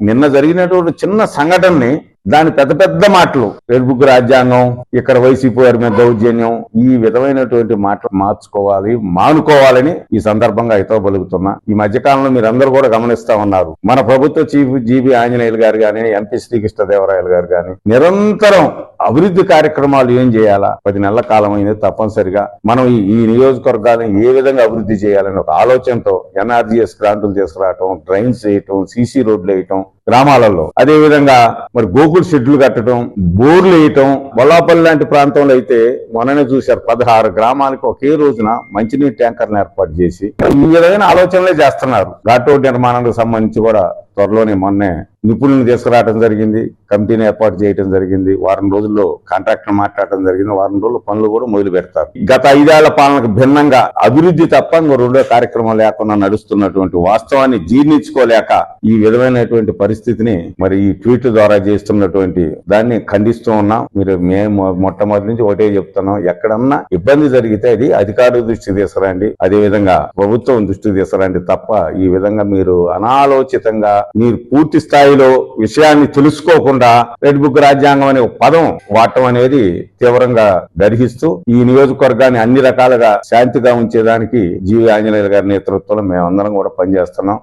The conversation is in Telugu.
నిన్న జరిగినటువంటి చిన్న సంఘటనని దాని పెద్ద పెద్ద మాటలు, రెడ్ బుక్ రాజ్యాంగం, ఇక్కడ వైసీపీ వారి మీద దౌర్జన్యం, ఈ విధమైనటువంటి మాటలు మార్చుకోవాలి, మానుకోవాలని ఈ సందర్భంగా హితవు పలుకుతున్నా. ఈ మధ్యకాలంలో మీరందరూ కూడా గమనిస్తా ఉన్నారు, మన ప్రభుత్వ చీఫ్ జీబీ ఆంజనేయులు గారు కానీ, ఎంపీ శ్రీకృష్ణదేవరాయలు గారు కానీ నిరంతరం అభివృద్ధి కార్యక్రమాలు ఏం చేయాలా, 10 నెలల కాలం అయింది, తప్పనిసరిగా మనం ఈ నియోజకవర్గాన్ని ఏ విధంగా అభివృద్ధి చేయాలని ఒక ఆలోచనతో ఎన్ఆర్జీఎస్ గ్రాంటులు తీసుకురావటం, డ్రైన్స్ వేయటం, సీసీ రోడ్లు వేయటం గ్రామాలలో, అదే విధంగా మరి గోకుల్ షెడ్లు కట్టడం, బోర్లు వేయటం. బొల్లాపల్లి లాంటి ప్రాంతంలో అయితే మొన్ననే చూశారు, 16 గ్రామాలకు ఒకే రోజున మంచినీటి ట్యాంకర్లను ఏర్పాటు చేసి ఈ విధమైన ఆలోచనలే చేస్తున్నారు. ఘాట్ రోడ్ నిర్మాణానికి సంబంధించి కూడా త్వరలోనే మొన్నే నిపుణులను తీసుకురావడం జరిగింది, కమిటీని ఏర్పాటు చేయడం జరిగింది, వారం రోజుల్లో కాంట్రాక్టర్ మాట్లాడటం జరిగింది, వారం రోజుల్లో పనులు కూడా మొదలు పెడతారు. గత 5 ఏళ్ల పాలనకు భిన్నంగా అభివృద్ధి తప్ప ఇంకో రెండో కార్యక్రమం లేకుండా నడుస్తున్నటువంటి వాస్తవాన్ని జీర్ణించుకోలేక ఈ విధమైనటువంటి పరిస్థితిని మరి ఈ ట్వీట్ ద్వారా చేస్తున్నటువంటి దాన్ని ఖండిస్తూ ఉన్నాం. మేము మొట్టమొదటి నుంచి ఒకటే చెప్తున్నాం, ఎక్కడన్నా ఇబ్బంది జరిగితే అది అధికారుల దృష్టికి తీసుకురండి, అదే విధంగా ప్రభుత్వం దృష్టికి తీసుకురండి తప్ప ఈ విధంగా మీరు అనాలోచితంగా మీరు పూర్తి స్థాయిలో విషయాన్ని తెలుసుకోకుండా రెడ్ బుక్ రాజ్యాంగం అనే పదం వాడటం అనేది తీవ్రంగా గర్హిస్తూ ఈ నియోజకవర్గాన్ని అన్ని రకాలుగా శాంతిగా ఉంచేదానికి జీవీ ఆంజనేయులు గారి నేతృత్వంలో మేమందరం కూడా పనిచేస్తున్నాం.